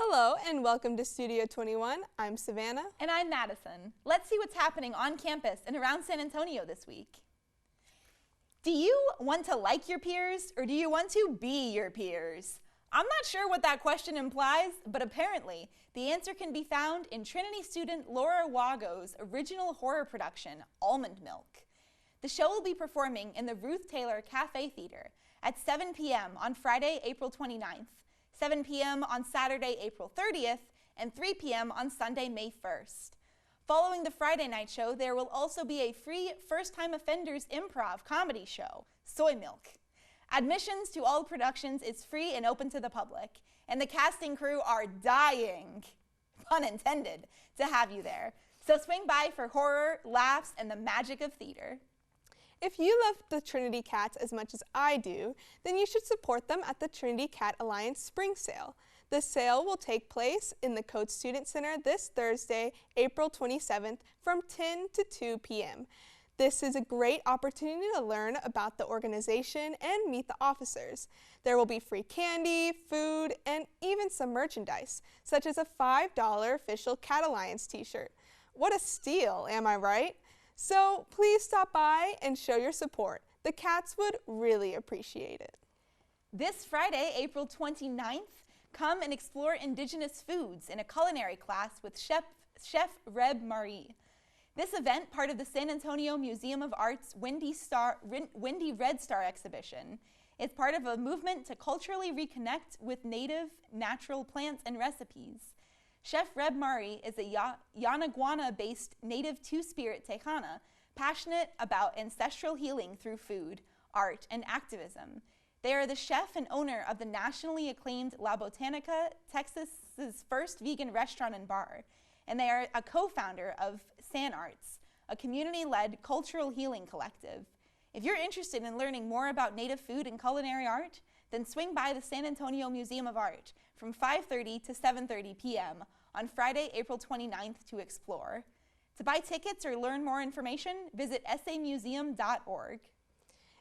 Hello and welcome to Studio 21. I'm Savannah. And I'm Madison. Let's see what's happening on campus and around San Antonio this week. Do you want to like your peers or do you want to be your peers? I'm not sure what that question implies, but apparently the answer can be found in Trinity student Laura Wago's original horror production, Almond Milk. The show will be performing in the Ruth Taylor Cafe Theater at 7 p.m. on Friday, April 29th, 7 p.m. on Saturday, April 30th, and 3 p.m. on Sunday, May 1st. Following the Friday night show, there will also be a free first-time offenders improv comedy show, Soy Milk. Admissions to all productions is free and open to the public, and the casting crew are dying, pun intended, to have you there. So swing by for horror, laughs, and the magic of theater. If you love the Trinity Cats as much as I do, then you should support them at the Trinity Cat Alliance Spring Sale. The sale will take place in the Code Student Center this Thursday, April 27th from 10 to 2 p.m. This is a great opportunity to learn about the organization and meet the officers. There will be free candy, food, and even some merchandise, such as a $5 official Cat Alliance t-shirt. What a steal, am I right? So please stop by and show your support. The cats would really appreciate it. This Friday, April 29th, come and explore indigenous foods in a culinary class with Chef Reb Marie. This event, part of the San Antonio Museum of Art's Windy Red Star exhibition, is part of a movement to culturally reconnect with native, natural plants and recipes. Chef Reb Marie is a Yanaguana-based native two-spirit Tejana, passionate about ancestral healing through food, art, and activism. They are the chef and owner of the nationally acclaimed La Botanica, Texas's first vegan restaurant and bar, and they are a co-founder of San Arts, a community-led cultural healing collective. If you're interested in learning more about native food and culinary art, then swing by the San Antonio Museum of Art from 5:30 to 7:30 p.m. on Friday, April 29th to explore. To buy tickets or learn more information, visit samuseum.org.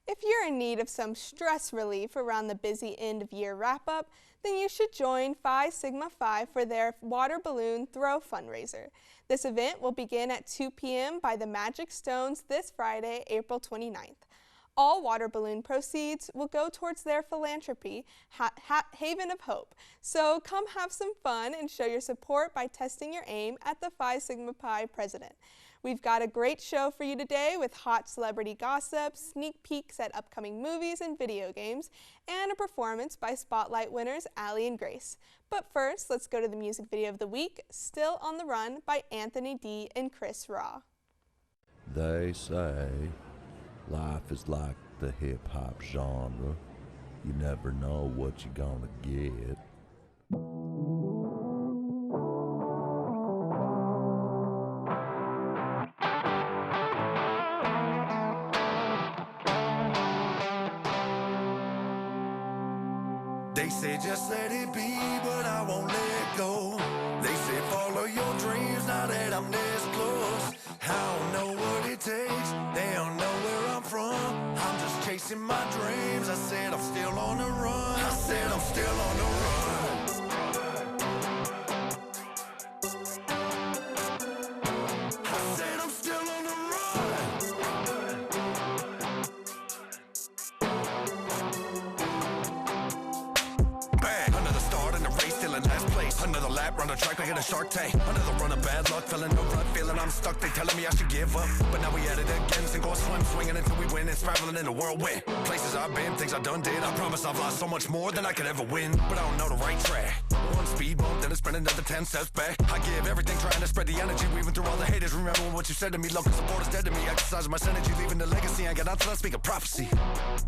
If you're in need of some stress relief around the busy end-of-year wrap-up, then you should join Phi Sigma Phi for their water balloon throw fundraiser. This event will begin at 2 p.m. by the Magic Stones this Friday, April 29th. All water balloon proceeds will go towards their philanthropy, Haven of Hope. So come have some fun and show your support by testing your aim at the Phi Sigma Pi president. We've got a great show for you today with hot celebrity gossip, sneak peeks at upcoming movies and video games, and a performance by Spotlight winners Allie and Grace. But first, let's go to the music video of the week, Still on the Run by Anthony D. and Chris Raw. They say life is like the hip-hop genre. You never know what you're gonna get. They say just let it be, but I won't let go. They say follow your dreams now that I'm this close. I don't know what it takes, they don't know where I'm from. I'm just chasing my dreams, I said I'm still on the run. I said I'm still on the run. I said I'm still on the run. Bang, another start in the race, still in last place. Another lap, run the track, I hit a shark tank. Another run of bad luck, feeling no rut, feeling I'm stuck. They telling me I should give up, but now we at it again. Sink or swim, swinging until we win and spiraling in the whirlwind. Places I've been, things I done did. I promise I've lost so much more than I could ever win, but I don't know the right track. One speed bump, then I sprint another 10 steps back. I give everything, trying to spread the energy, weaving through all the haters. Remember what you said to me, local support is dead to me. Exercising my synergy, leaving the legacy. I got nothing to speak of prophecy.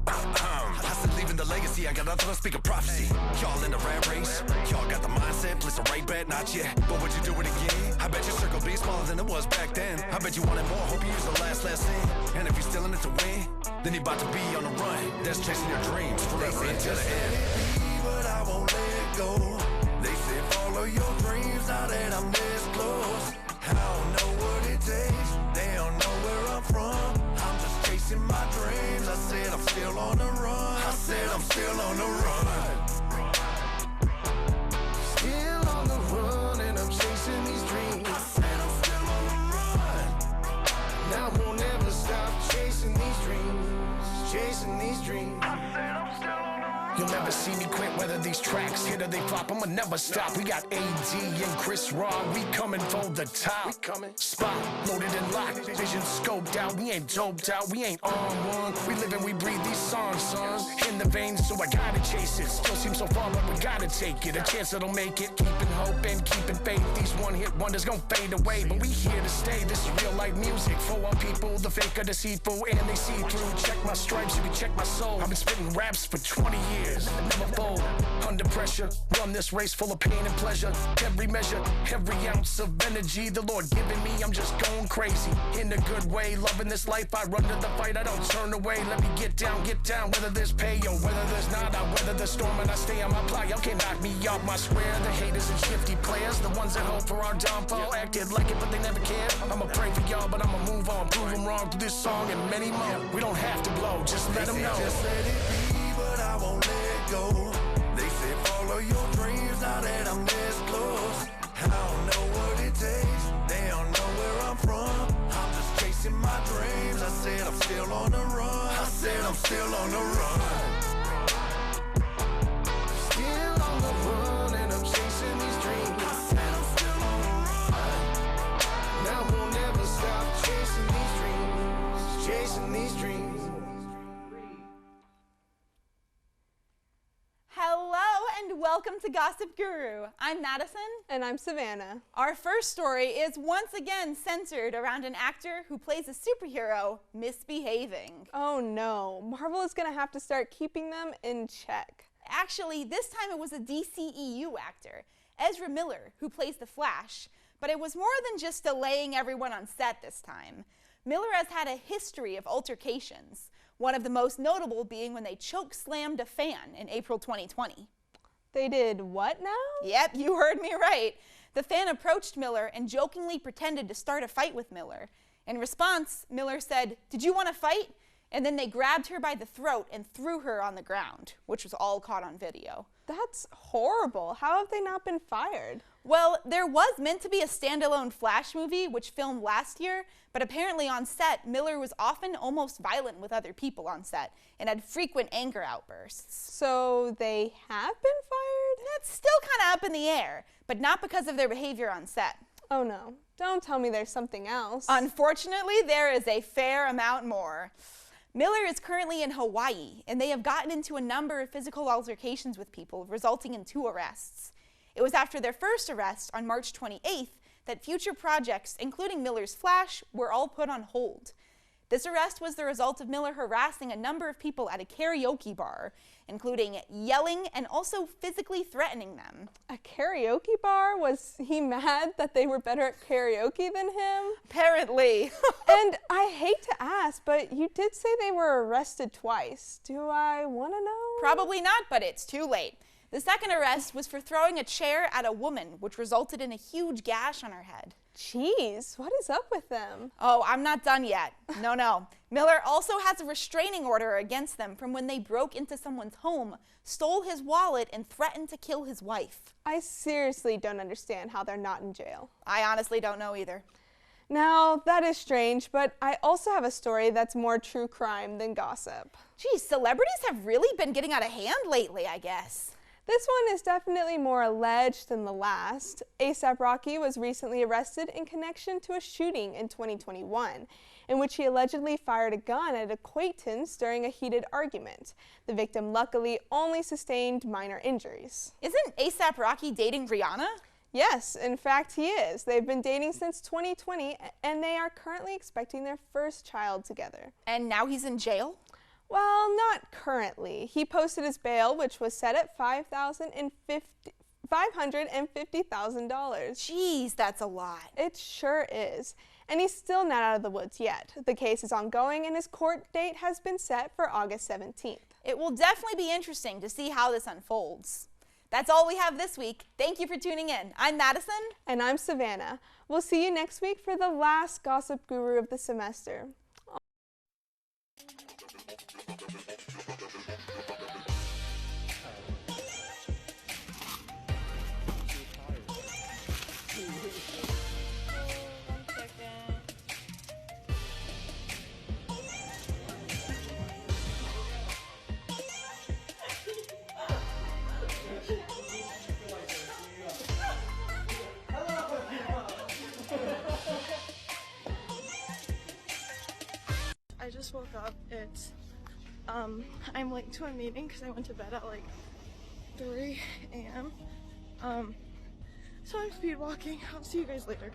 I said leaving the legacy, I got nothing to speak of prophecy. Y'all in the rat race, y'all got the mindset, place a right bet, not yet. But would you do it again? I bet your circle be smaller than it was back then. I bet you wanted more, hope you use the last thing. And if you're still in it to win, then you about to be on the run. That's chasing your dreams forever until the end. But I won't let go. They say follow your dreams now that I'm this close. I don't know what it takes, they don't know where I'm from. I'm just chasing my dreams, I said I'm still on the run. I said I'm still on the run. Still on the see me quit, whether these tracks hit or they flop, I'ma never stop. We got AD and Chris Rock, we coming for the top. Spot loaded and locked, vision scoped out. We ain't doped out, we ain't on one. We live and we breathe these songs, son. In the veins, so I gotta chase it. Still seems so far, but we gotta take it. A chance that'll make it. Keeping hope and keeping faith. These one-hit wonders gon' fade away, but we here to stay. This is real life music for all people. The fake are deceitful and they see through. Check my stripes, you can check my soul. I've been spitting raps for 20 years, never fold. Under pressure, run this race full of pain and pleasure. Every measure, every ounce of energy the Lord giving me, I'm just going crazy. In a good way, loving this life, I run to the fight, I don't turn away. Let me get down, whether there's pay or whether there's not. I weather the storm and I stay on my ply. Y'all can't knock me off my square. The haters and shifty players, the ones that hope for our downfall, acted like it but they never cared. I'ma pray for y'all, but I'ma move on, prove them wrong through this song and many more. We don't have to blow, just let them know. Just let it be, but I won't let go. They say follow your dreams, now that I'm this close. I don't know what it takes, they don't know where I'm from. I'm just chasing my dreams, I said I'm still on the run. I said I'm still on the run. Still on the run and I'm chasing these dreams. I said I'm still on the run. Now we'll never stop chasing these dreams, chasing these dreams. Hello and welcome to Gossip Guru. I'm Madison. And I'm Savannah. Our first story is once again centered around an actor who plays a superhero misbehaving. Oh no, Marvel is gonna have to start keeping them in check. Actually, this time it was a DCEU actor, Ezra Miller, who plays the Flash, but it was more than just delaying everyone on set this time. Miller has had a history of altercations, one of the most notable being when they choke-slammed a fan in April 2020. They did what now? Yep, you heard me right. The fan approached Miller and jokingly pretended to start a fight with Miller. In response, Miller said, "Did you want to fight?" And then they grabbed her by the throat and threw her on the ground, which was all caught on video. That's horrible. How have they not been fired? Well, there was meant to be a standalone Flash movie, which filmed last year, but apparently on set, Miller was often almost violent with other people on set and had frequent anger outbursts. So they have been fired? That's still kind of up in the air, but not because of their behavior on set. Oh no, don't tell me there's something else. Unfortunately, there is a fair amount more. Miller is currently in Hawaii, and they have gotten into a number of physical altercations with people, resulting in 2 arrests. It was after their first arrest on March 28th that future projects, including Miller's Flash, were all put on hold. This arrest was the result of Miller harassing a number of people at a karaoke bar, including yelling and also physically threatening them. A karaoke bar? Was he mad that they were better at karaoke than him? Apparently. And I hate to ask, but you did say they were arrested twice. Do I want to know? Probably not, but it's too late. The second arrest was for throwing a chair at a woman, which resulted in a huge gash on her head. Jeez, what is up with them? Oh, I'm not done yet. No. Miller also has a restraining order against them from when they broke into someone's home, stole his wallet, and threatened to kill his wife. I seriously don't understand how they're not in jail. I honestly don't know either. Now, that is strange, but I also have a story that's more true crime than gossip. Geez, celebrities have really been getting out of hand lately, I guess. This one is definitely more alleged than the last. A$AP Rocky was recently arrested in connection to a shooting in 2021, in which he allegedly fired a gun at an acquaintance during a heated argument. The victim luckily only sustained minor injuries. Isn't A$AP Rocky dating Rihanna? Yes, in fact he is. They've been dating since 2020 and they are currently expecting their first child together. And now he's in jail? Well, not currently. He posted his bail, which was set at $550,000. Jeez, that's a lot. It sure is. And he's still not out of the woods yet. The case is ongoing and his court date has been set for August 17th. It will definitely be interesting to see how this unfolds. That's all we have this week. Thank you for tuning in. I'm Madison. And I'm Savannah. We'll see you next week for the last Gossip Guru of the semester. I just woke up. I'm late to a meeting because I went to bed at like 3 a.m. So I'm speed walking. I'll see you guys later.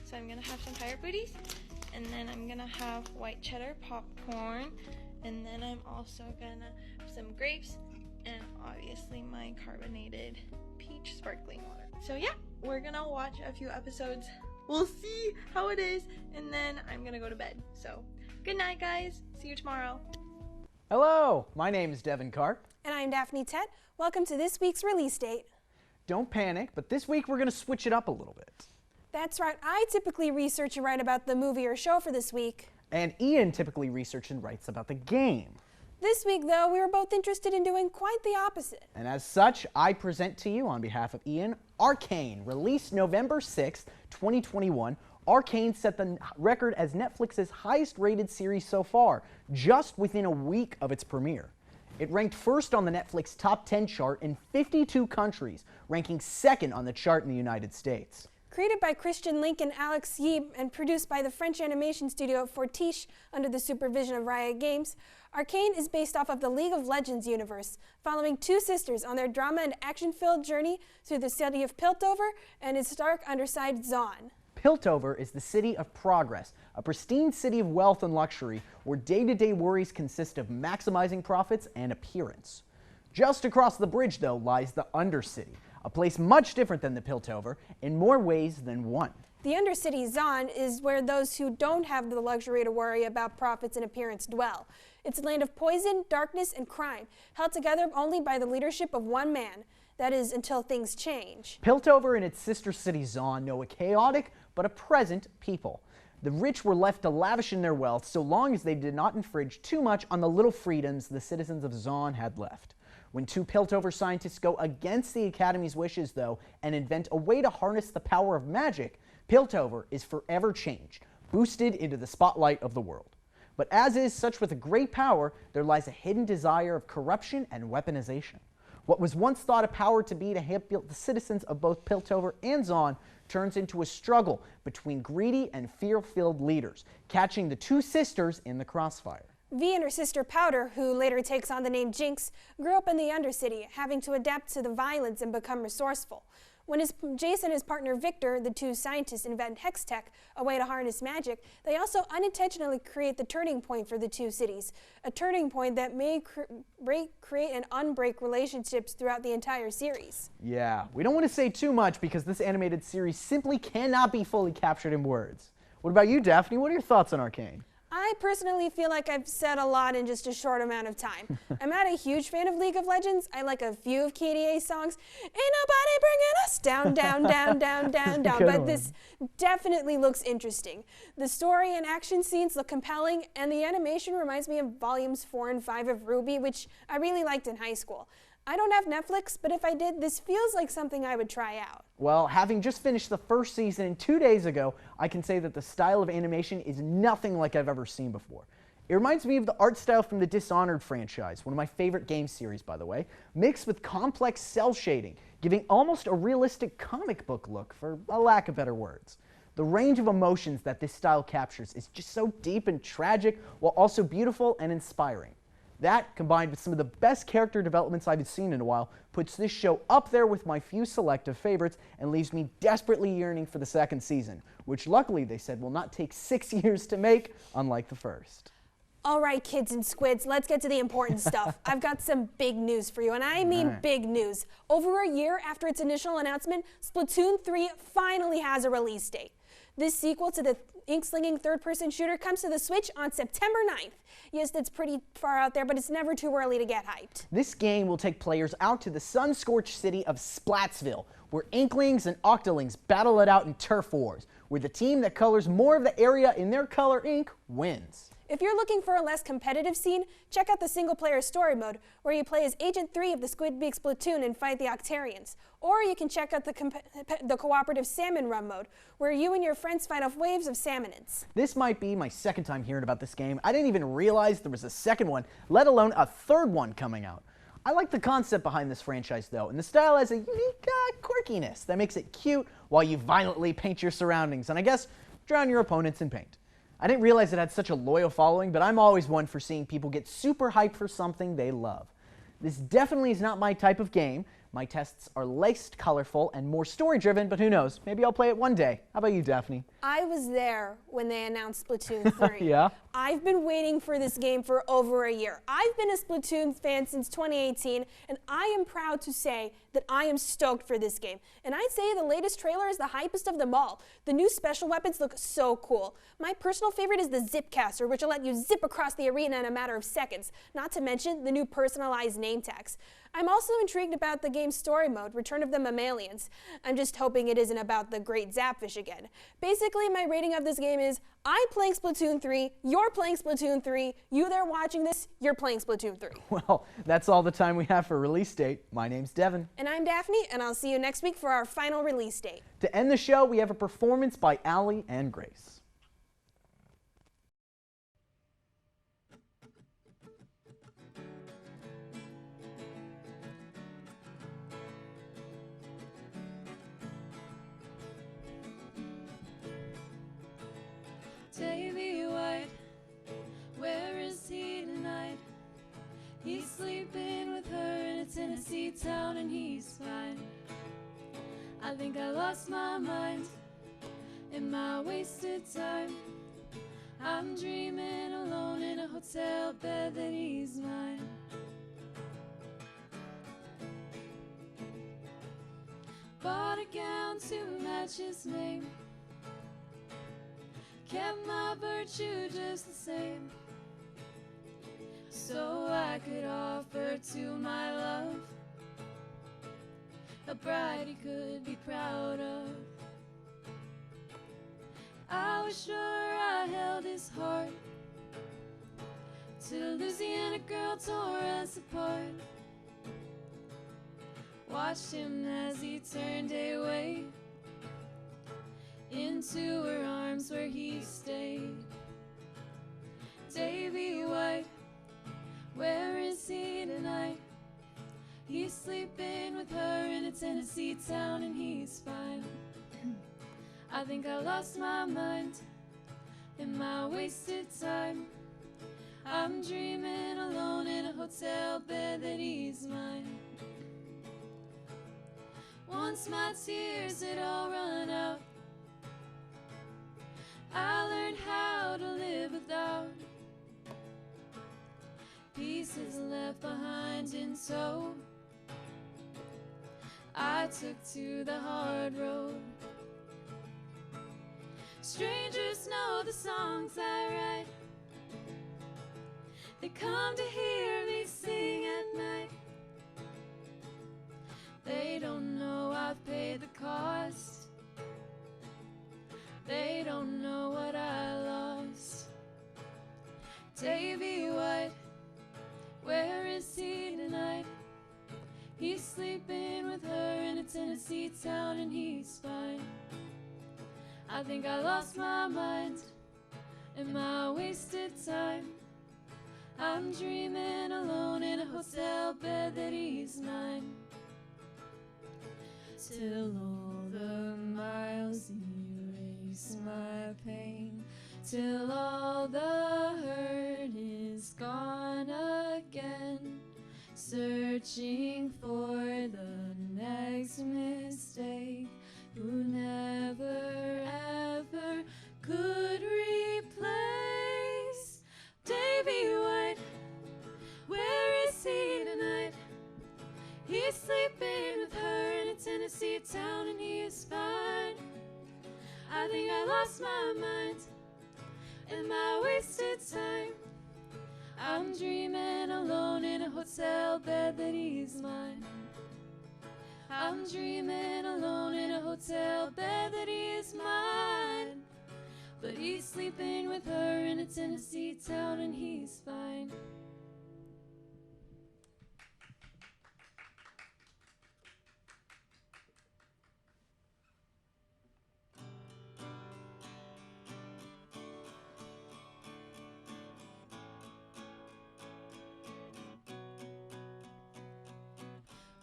So I'm gonna have some pirate booties, and then I'm gonna have white cheddar popcorn, and then I'm also gonna have some grapes, and obviously my carbonated peach sparkling water. So yeah, we're gonna watch a few episodes. We'll see how it is, and then I'm gonna go to bed. So good night, guys. See you tomorrow. Hello, my name is Devin Karp. And I'm Daphne Tett. Welcome to this week's release date. Don't panic, but this week we're going to switch it up a little bit. That's right, I typically research and write about the movie or show for this week. And Ian typically researches and writes about the game. This week, though, we were both interested in doing quite the opposite. And as such, I present to you on behalf of Ian, Arcane, released November 6th, 2021. Arcane set the record as Netflix's highest rated series so far, just within a week of its premiere. It ranked first on the Netflix Top 10 chart in 52 countries, ranking second on the chart in the United States. Created by Christian Link and Alex Yee and produced by the French animation studio Fortiche under the supervision of Riot Games, Arcane is based off of the League of Legends universe, following two sisters on their drama and action-filled journey through the city of Piltover and its dark underside Zaun. Piltover is the city of progress, a pristine city of wealth and luxury where day-to-day worries consist of maximizing profits and appearance. Just across the bridge, though, lies the Undercity, a place much different than the Piltover in more ways than one. The Undercity Zaun is where those who don't have the luxury to worry about profits and appearance dwell. It's a land of poison, darkness, and crime, held together only by the leadership of one man. That is, until things change. Piltover and its sister city Zaun know a chaotic but a present people. The rich were left to lavish in their wealth so long as they did not infringe too much on the little freedoms the citizens of Zaun had left. When two Piltover scientists go against the Academy's wishes, though, and invent a way to harness the power of magic, Piltover is forever changed, boosted into the spotlight of the world. But as is such with a great power, there lies a hidden desire of corruption and weaponization. What was once thought a power to be to help the citizens of both Piltover and Zaun turns into a struggle between greedy and fear-filled leaders, catching the two sisters in the crossfire. Vi and her sister Powder, who later takes on the name Jinx, grew up in the Undercity, having to adapt to the violence and become resourceful. When Jace and his partner Victor, the two scientists, invent Hex Tech, a way to harness magic, they also unintentionally create the turning point for the two cities, a turning point that may create and unbreak relationships throughout the entire series. Yeah, we don't want to say too much because this animated series simply cannot be fully captured in words. What about you, Daphne? What are your thoughts on Arcane? I personally feel like I've said a lot in just a short amount of time. I'm not a huge fan of League of Legends. I like a few of KDA's songs. Ain't nobody bringing us down, down, down, down, down, down. But this definitely looks interesting. The story and action scenes look compelling, and the animation reminds me of volumes 4 and 5 of RWBY, which I really liked in high school. I don't have Netflix, but if I did, this feels like something I would try out. Well, having just finished the first season 2 days ago, I can say that the style of animation is nothing like I've ever seen before. It reminds me of the art style from the Dishonored franchise, one of my favorite game series, by the way, mixed with complex cell shading, giving almost a realistic comic book look, for a lack of better words. The range of emotions that this style captures is just so deep and tragic, while also beautiful and inspiring. That, combined with some of the best character developments I've seen in a while, puts this show up there with my few selective favorites and leaves me desperately yearning for the second season, which luckily they said will not take 6 years to make, unlike the first. All right, kids and squids, let's get to the important stuff. I've got some big news for you, and I mean big news. Over a year after its initial announcement, Splatoon 3 finally has a release date. This sequel to the ink-slinging third-person shooter comes to the Switch on September 9th. Yes, that's pretty far out there, but it's never too early to get hyped. This game will take players out to the sun-scorched city of Splatsville, where Inklings and Octolings battle it out in turf wars, where the team that colors more of the area in their color ink wins. If you're looking for a less competitive scene, check out the single-player story mode, where you play as Agent 3 of the Squid Beaks platoon and fight the Octarians. Or you can check out the cooperative Salmon Run mode, where you and your friends fight off waves of salmonids. This might be my second time hearing about this game. I didn't even realize there was a second one, let alone a third one coming out. I like the concept behind this franchise, though, and the style has a unique quirkiness that makes it cute while you violently paint your surroundings, and I guess drown your opponents in paint. I didn't realize it had such a loyal following, but I'm always one for seeing people get super hyped for something they love. This definitely is not my type of game. My tests are less colorful and more story-driven, but who knows? Maybe I'll play it one day. How about you, Daphne? I was there when they announced Splatoon 3. Yeah? I've been waiting for this game for over a year. I've been a Splatoon fan since 2018, and I am proud to say that I am stoked for this game. And I'd say the latest trailer is the hypest of them all. The new special weapons look so cool. My personal favorite is the Zipcaster, which will let you zip across the arena in a matter of seconds, not to mention the new personalized name tags. I'm also intrigued about the game's story mode, Return of the Mammalians. I'm just hoping it isn't about the Great Zapfish again. Basically, my rating of this game is, I'm playing Splatoon 3, you're playing Splatoon 3, you there watching this, you're playing Splatoon 3. Well, that's all the time we have for release date. My name's Devin. And I'm Daphne, and I'll see you next week for our final release date. To end the show, we have a performance by Allie and Grace. Davy White, where is he tonight? He's sleeping with her in a Tennessee town and he's fine. I think I lost my mind in my wasted time. I'm dreaming alone in a hotel bed that he's mine. Bought a gown to match his name, kept my virtue just the same, so I could offer to my love a bride he could be proud of. I was sure I held his heart till Louisiana girl tore us apart. Watched him as he turned away into her arms where he stayed. Davy White, where is he tonight? He's sleeping with her in a Tennessee town and he's fine. I think I lost my mind in my wasted time. I'm dreaming alone in a hotel bed that he's mine. Once my tears had all run out, I learned how to live without pieces left behind in tow. I took to the hard road. Strangers know the songs I write. They come to hear me sing at night. They don't know I've paid the cost. They don't know what I lost. Davy White, where is he tonight? He's sleeping with her in a Tennessee town and he's fine. I think I lost my mind in my wasted time. I'm dreaming alone in a hotel bed that he's mine. Till all the miles erase my pain, till all the hurt is gone again, searching for the next mistake, who never ever could replace Davy White. Where is he tonight? He's sleeping with her in a Tennessee town and he is fine. I think I lost my mind in my wasted time. I'm dreaming alone in a hotel bed that he's mine. I'm dreaming alone in a hotel bed that he's mine. But he's sleeping with her in a Tennessee town and he's fine.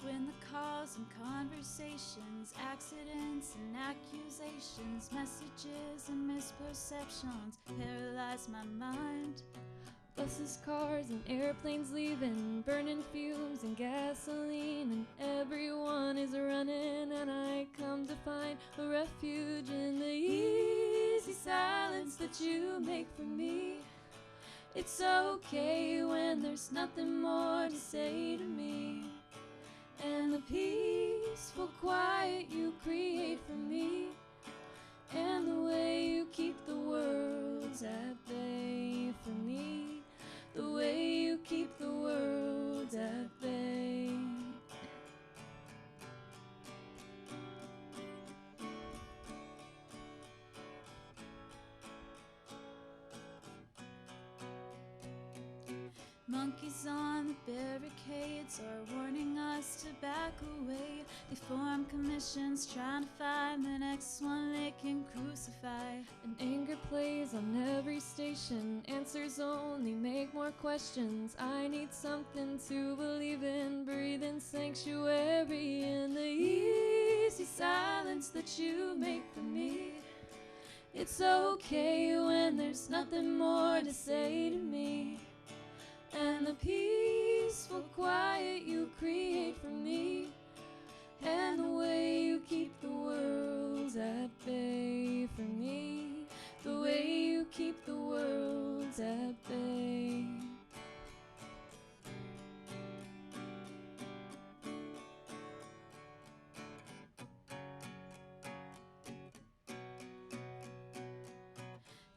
When the calls and conversations, accidents and accusations, messages and misperceptions paralyze my mind. Buses, cars, and airplanes leaving, burning fumes and gasoline, and everyone is running, and I come to find a refuge in the easy silence that you make for me. It's okay when there's nothing more to say to me, and the peaceful quiet you create for me, and the way you keep the worlds at bay for me, the way you keep the worlds at bay. Monkeys on the barricades are warning us to back away. They form commissions trying to find the next one they can crucify. And anger plays on every station. Answers only make more questions. I need something to believe in. Breathe in sanctuary in the easy silence that you make for me. It's okay when there's nothing more to say to me, and the peaceful quiet you create for me, and the way you keep the worlds at bay for me, the way you keep the worlds at bay.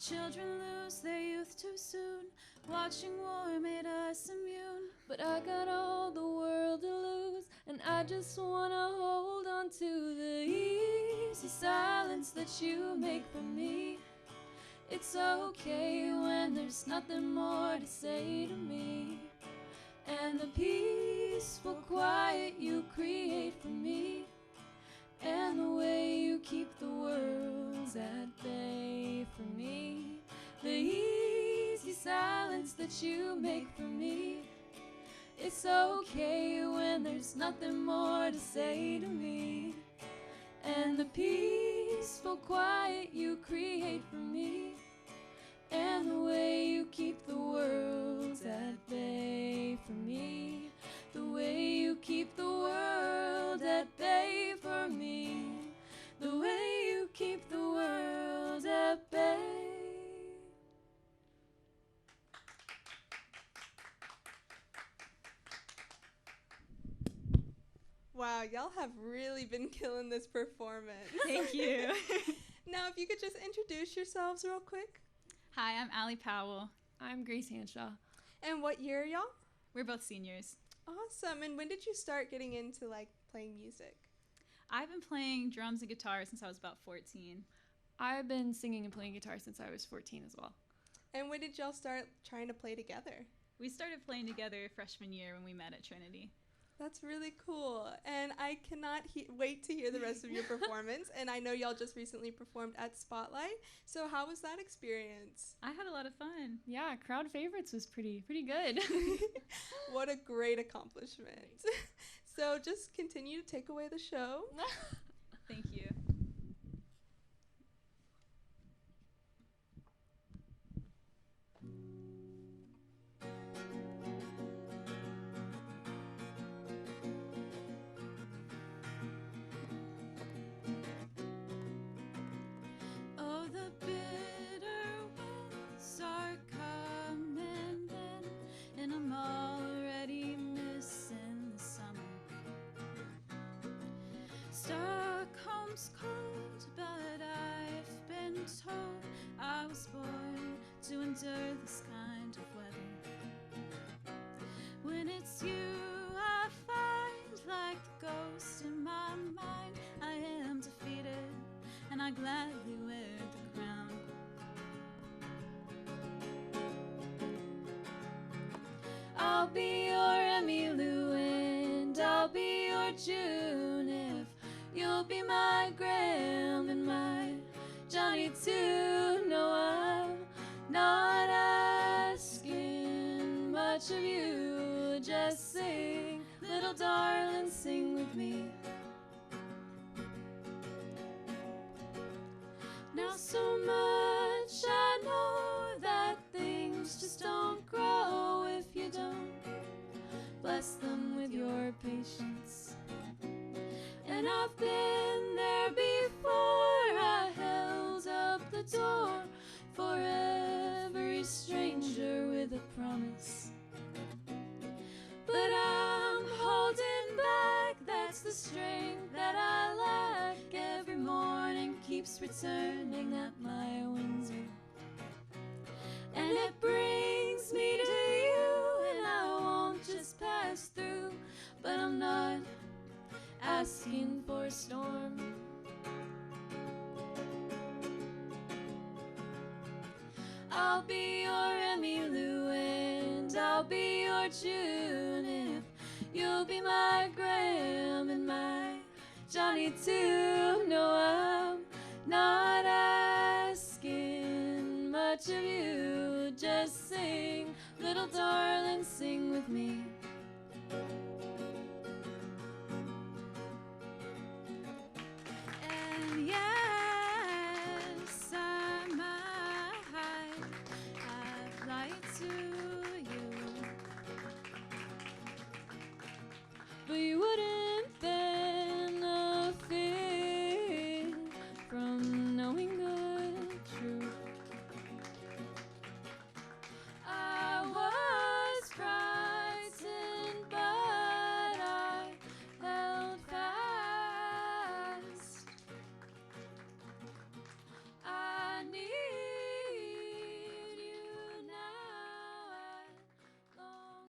Children lose their youth too soon. Watching war made us immune. But I got all the world to lose, and I just wanna hold on to the easy silence that you make for me. It's okay when there's nothing more to say to me, and the peaceful quiet you create for me, and the way you keep the worlds at bay for me, the easy silence that you make for me. It's okay when there's nothing more to say to me, and the peaceful quiet you create for me, and the way you keep the worlds at bay for me, the way you keep the world at bay for me, the way you keep the world at bay. Wow, y'all have really been killing this performance. Thank you. Now, if you could just introduce yourselves real quick. Hi, I'm Allie Powell. I'm Grace Hanshaw. And what year are y'all? We're both seniors. Awesome. And when did you start getting into playing music? I've been playing drums and guitar since I was about 14. I've been singing and playing guitar since I was 14 as well. And when did y'all start trying to play together? We started playing together freshman year when we met at Trinity. That's really cool. And I cannot wait to hear the rest of your performance. And I know y'all just recently performed at Spotlight. So how was that experience? I had a lot of fun. Yeah, crowd favorites was pretty good. What a great accomplishment. So just continue to take away the show. Thank you. Oh, the bitter winds are coming in, and I'm already missing the summer. Stockholm's cold, but I've been told I was born to endure this kind of weather. When it's you I find, like the ghost in my mind, I am defeated and I gladly wear the crown. I'll be your Emmylou and I'll be your June if you'll be my Graham and my Johnny too. No, I'm not asking much of you. Just sing, little darling, sing with me. Now so much I know that things just don't grow if you don't bless them with your patience. And I've been there before. I held up the door for every stranger with a promise. But I'm holding back, that's the strength that I lack. Every morning keeps returning at my Windsor, and it brings me to you, and I won't just pass through. But I'm not asking for a storm. I'll be your Emmylou and I'll be your June if you'll be my Graham and my Johnny too. No, I'm not asking much of you. Just sing, little darling, sing with me. And yes, I might have lied to